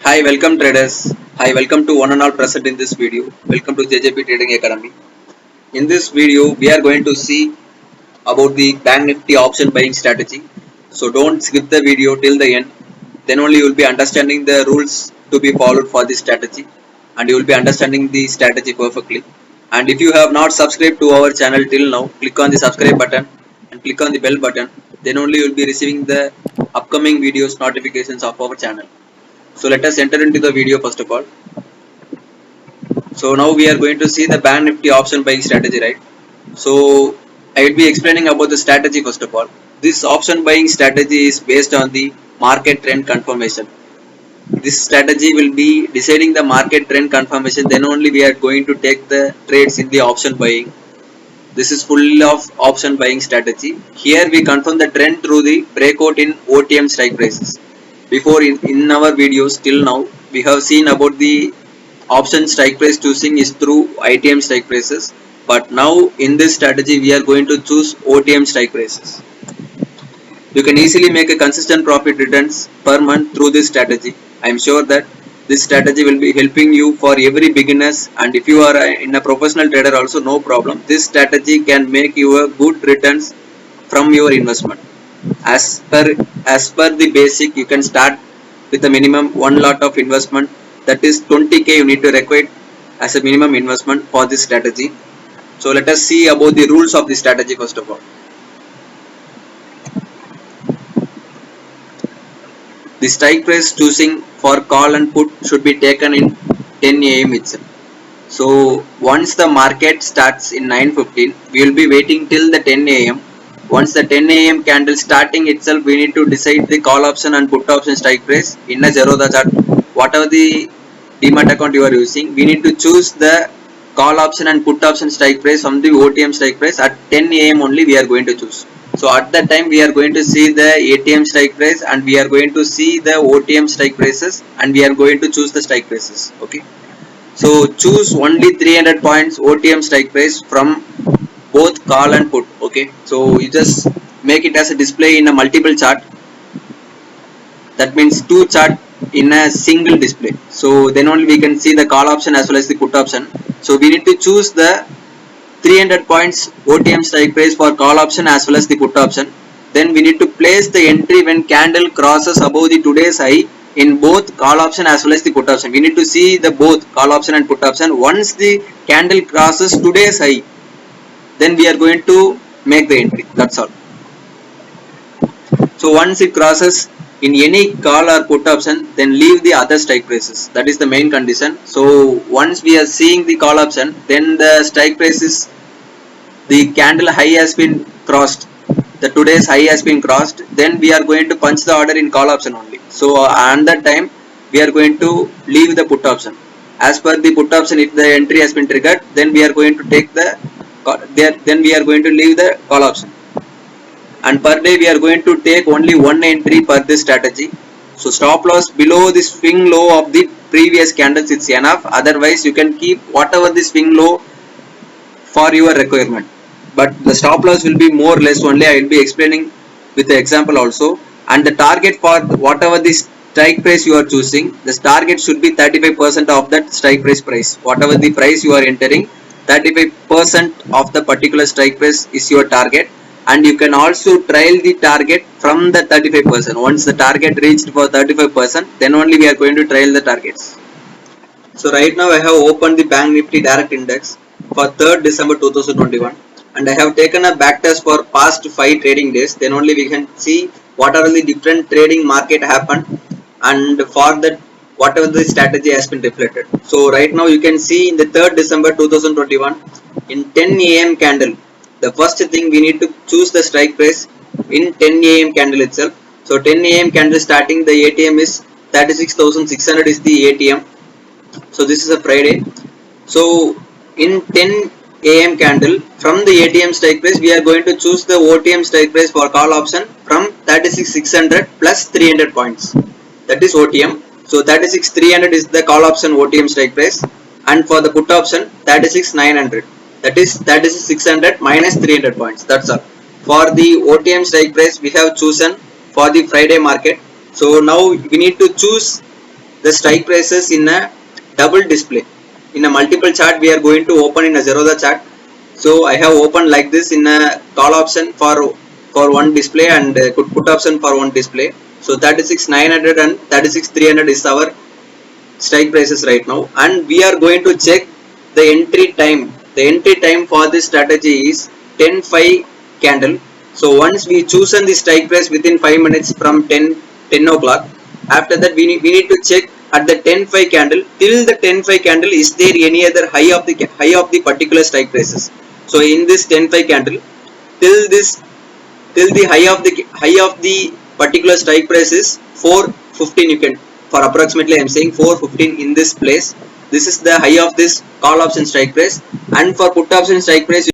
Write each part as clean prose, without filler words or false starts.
Hi, welcome traders. Hi, welcome to one and all present in this video. Welcome to JJP Trading Academy. In this video, we are going to see about the Bank Nifty option buying strategy. So don't skip the video till the end. Then only you will be understanding the rules to be followed for this strategy, and you will be understanding the strategy perfectly. And if you have not subscribed to our channel till now, click on the subscribe button and click on the bell button. Then only you will be receiving the upcoming videos notifications of our channel. So let us enter into the video first of all. So now we are going to see the Bank Nifty option buying strategy, right? So I will be explaining about the strategy first of all. This option buying strategy is based on the market trend confirmation. This strategy will be deciding the market trend confirmation, then only we are going to take the trades in the option buying. This is full of option buying strategy. Here we confirm the trend through the breakout in OTM strike prices. Before in our videos till now, we have seen about the option strike price choosing is through ITM strike prices, but now in this strategy we are going to choose OTM strike prices. You can easily make a consistent profit returns per month through this strategy. I am sure that this strategy will be helping you for every beginners, and if you are in a professional trader also, no problem. This strategy can make you a good returns from your investment. As per the basic, you can start with a minimum one lot of investment, that is 20k you need to require as a minimum investment for this strategy. So let us see about the rules of the strategy first of all. The strike price choosing for call and put should be taken in 10 am itself. So once the market starts in 9:15, we will be waiting till the 10 am. Once the 10 am candle starting itself, we need to decide the call option and put option strike price in a Zerodha chart. Whatever the demat account you are using, we need to choose the call option and put option strike price from the OTM strike price at 10 am only we are going to choose. So at that time we are going to see the ATM strike price, and we are going to see the OTM strike prices, and we are going to choose the strike prices. Okay. So choose only 300 points OTM strike price from both call and put. Okay. So you just make it as a display in a multiple chart. That means two chart in a single display. So then only we can see the call option as well as the put option. So we need to choose the 300 points OTM strike price for call option as well as the put option. Then we need to place the entry when candle crosses above the today's high in both call option as well as the put option. We need to see the both call option and put option. Once the candle crosses today's high, then we are going to make the entry. That's all. So once it crosses in any call or put option, then leave the other strike prices. That is the main condition. So once we are seeing the call option, then the strike price is the candle high has been crossed, the today's high has been crossed, then we are going to punch the order in call option only. So on that time we are going to leave the put option. As per the put option, if the entry has been triggered, then we are going to take the then we are going to leave the call option. And per day we are going to take only one entry per this strategy. So stop loss below the swing low of the previous candles, it's enough. Otherwise you can keep whatever the swing low for your requirement, but the stop loss will be more or less only. I will be explaining with the example also. And the target for whatever the strike price you are choosing, the target should be 35% of that strike price. Whatever the price you are entering, 35% of the particular strike price is your target. And you can also trial the target from the 35%. Once the target reached for 35%, then only we are going to trial the targets. So right now I have opened the Bank Nifty Direct Index for 3rd December 2021, and I have taken a backtest for past 5 trading days. Then only we can see what are the different trading market happened, and for that whatever the strategy has been reflected. So right now you can see in the 3rd December 2021 in 10 am candle, the first thing we need to choose the strike price in 10 am candle itself. So 10 am candle starting, the ATM is 36,600 is the ATM. So this is a Friday. So in 10 am candle, from the ATM strike price we are going to choose the OTM strike price for call option from 36,600 plus 300 points. That is OTM. So 36,300 is the call option OTM strike price, and for the put option 36,900. That is 36,600 minus 300 points. That's all. For the OTM strike price we have chosen for the Friday market. So now we need to choose the strike prices in a double display. In a multiple chart we are going to open in a Zerodha chart. So I have opened like this in a call option for one display and put option for one display. So 36,900 and 36,300 is our strike prices right now, and we are going to check the entry time. The entry time for this strategy is 10:05 candle. So once we chosen the strike price within 5 minutes from 10 o'clock, after that we need to check at the 10:05 candle. Till the 10:05 candle, is there any other high of the particular strike prices? So in this 10:05 candle, till the high of the particular strike price is 415. You can, for approximately I am saying 415 in this place. This is the high of this call option strike price, and for put option strike price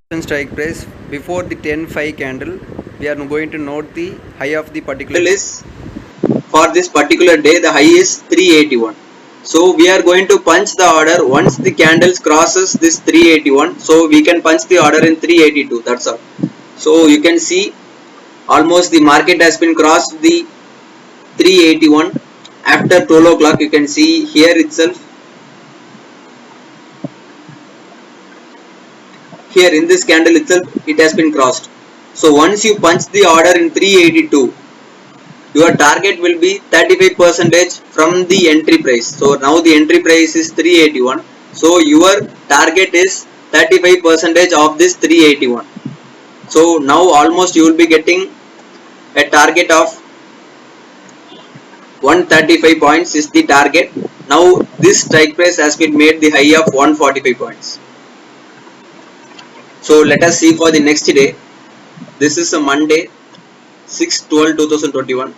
before the 10:05 candle, we are going to note the high of the particular is. For this particular day, the high is 381. So we are going to punch the order once the candles crosses this 381. So we can punch the order in 382. That's all. So you can see almost the market has been crossed the 381 after 12 o'clock. You can see here itself. Here in this candle itself, it has been crossed. So once you punch the order in 382, your target will be 35% from the entry price. So now the entry price is 381. So your target is 35% of this 381. So now almost you will be getting a target of 135 points is the target. Now this strike price has been made the high of 145 points. So let us see for the next day. This is a Monday, 6/12/2021.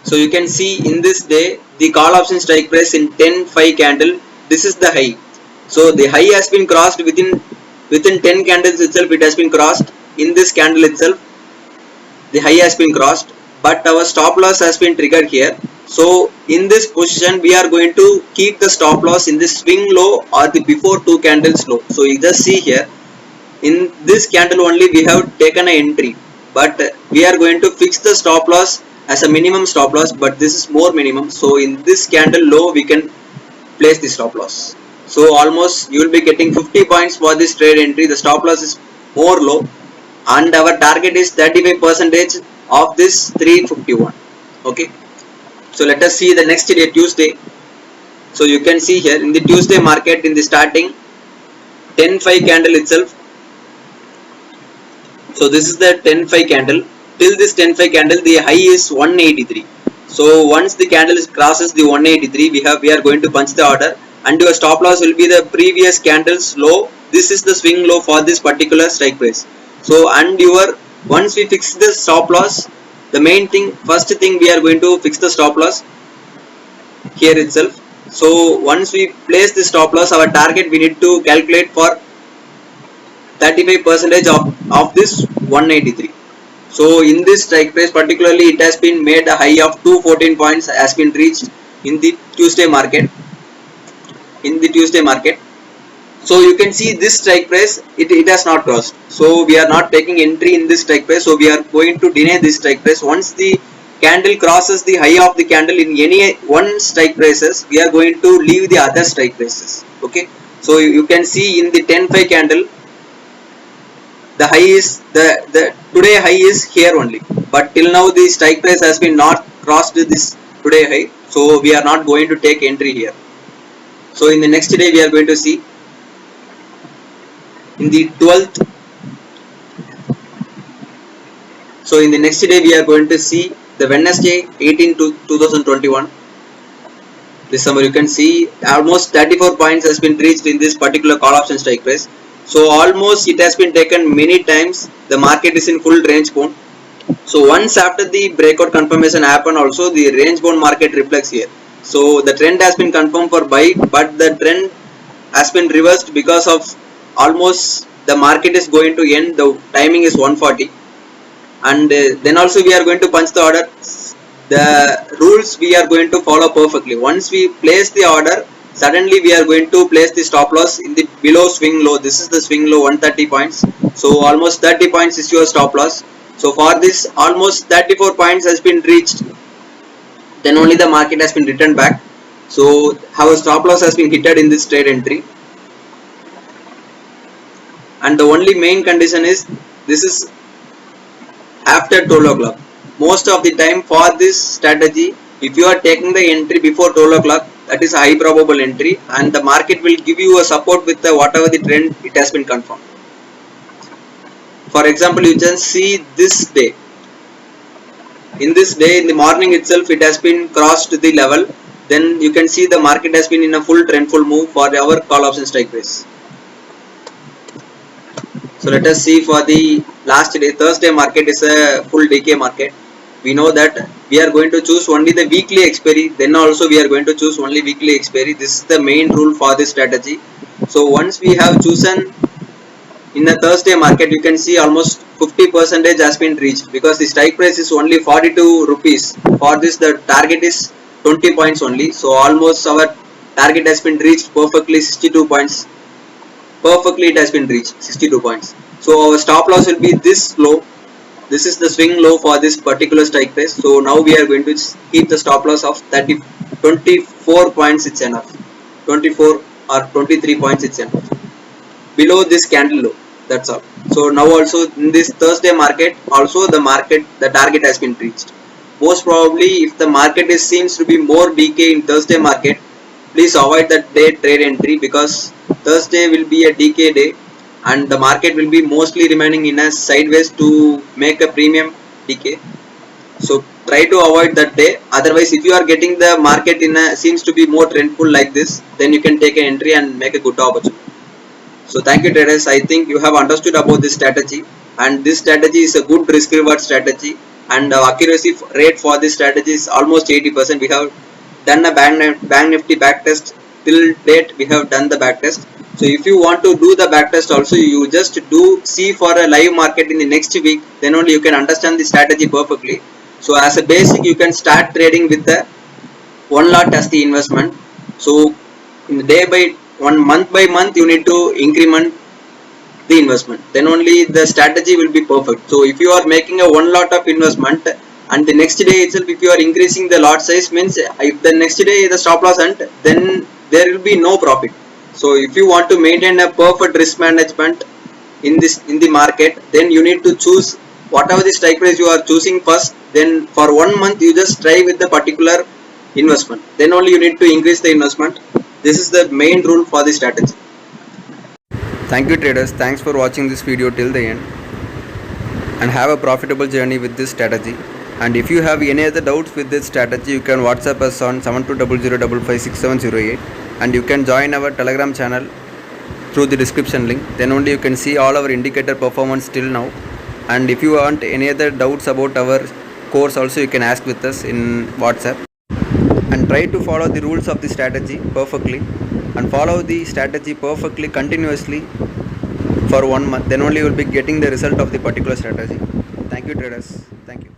So you can see in this day the call option strike price in 10:05 candle. This is the high. So the high has been crossed within 10 candles itself. It has been crossed in this candle itself. The high has been crossed, but our stop loss has been triggered here. So in this position we are going to keep the stop loss in this swing low or the before 2 candles low. So you just see here, in this candle only we have taken an entry, but we are going to fix the stop loss as a minimum stop loss, but this is more minimum. So in this candle low we can place the stop loss. So almost you will be getting 50 points for this trade entry. The stop loss is more low, and our target is 35% of this 351. Okay, so let us see the next day, Tuesday. So you can see here in the Tuesday market, in the starting 10:05 candle itself. So this is the 10:05 candle. Till this 10:05 candle, the high is 183. So once the candle crosses the 183, we are going to punch the order, and your stop loss will be the previous candle's low. This is the swing low for this particular strike price. So and once we fix the stop loss, the main thing, first thing, we are going to fix the stop loss here itself. So once we place the stop loss, our target we need to calculate for 35% of this 183. So in this strike price particularly, it has been made a high of 214 points has been reached in the Tuesday market. So you can see this strike price, it has not crossed. So we are not taking entry in this strike price. So we are going to deny this strike price. Once the candle crosses the high of the candle in any one strike prices, we are going to leave the other strike prices. Okay, so you can see in the 10:05 candle, the high is the today high is here only, but till now the strike price has been not crossed this today high. So we are not going to take entry here. So in the next day we are going to see in the 12th. So in the next day we are going to see the Wednesday 18/2021. December. You can see almost 34 points has been reached in this particular call option strike price. So almost it has been taken many times. The market is in full range bound. So once after the breakout confirmation happen, also the range bound market reflects here. So the trend has been confirmed for buy, but the trend has been reversed because of almost the market is going to end. The timing is 140, and then also we are going to punch the order. The rules we are going to follow perfectly. Once we place the order, suddenly we are going to place the stop loss in the below swing low. This is the swing low, 130 points. So almost 30 points is your stop loss. So for this, almost 34 points has been reached. Then only the market has been returned back. So our stop loss has been hitted in this trade entry, and the only main condition is this is after 12 o'clock. Most of the time for this strategy, if you are taking the entry before 12 o'clock, that is a high probable entry, and the market will give you a support with the whatever the trend it has been confirmed. For example, you can see this day. In this day, in the morning itself, it has been crossed the level. Then you can see the market has been in a full trendful move for our call option strike price. So let us see for the last day. Thursday market is a full decay market. We know that we are going to choose only the weekly expiry. Then also we are going to choose only weekly expiry. This is the main rule for this strategy. So once we have chosen in the Thursday market, you can see almost 50% has been reached, because the strike price is only 42 rupees. For this the target is 20 points only. So almost our target has been reached perfectly, 62 points. Perfectly it has been reached, 62 points. So our stop loss will be this low. This is the swing low for this particular strike price. So now we are going to keep the stop loss of 24 points. It's enough. 24 or 23 points, it's enough. Below this candle low, that's all. So now also in this Thursday market, also the target has been reached. Most probably, if the market seems to be more decay in Thursday market, please avoid that day trade entry, because Thursday will be a decay day, and the market will be mostly remaining in a sideways to make a premium decay. So try to avoid that day. Otherwise, if you are getting the market in a seems to be more trendful like this, then you can take an entry and make a good opportunity. So thank you traders. I think you have understood about this strategy, and this strategy is a good risk reward strategy, and accuracy rate for this strategy is almost 80%. We have done a bank nifty back test. Till date we have done the back test. So if you want to do the back test also, you just see for a live market in the next week, then only you can understand the strategy perfectly. So as a basic, you can start trading with the one lot as the investment. So in the day by month by month, you need to increment the investment, then only the strategy will be perfect. So if you are making a one lot of investment, and the next day itself if you are increasing the lot size, means if the next day the stop loss hunt, then there will be no profit. So if you want to maintain a perfect risk management in the market, then you need to choose whatever the strike price you are choosing first. Then for 1 month you just try with the particular investment, then only you need to increase the investment. This is the main rule for the strategy. Thank you traders, thanks for watching this video till the end, and have a profitable journey with this strategy. And if you have any other doubts with this strategy, you can WhatsApp us on 7200556708, and you can join our Telegram channel through the description link. Then only you can see all our indicator performance till now. And if you want any other doubts about our course also, you can ask with us in WhatsApp. And try to follow the rules of the strategy perfectly, and follow the strategy perfectly continuously for 1 month, then only you will be getting the result of the particular strategy. Thank you traders, thank you.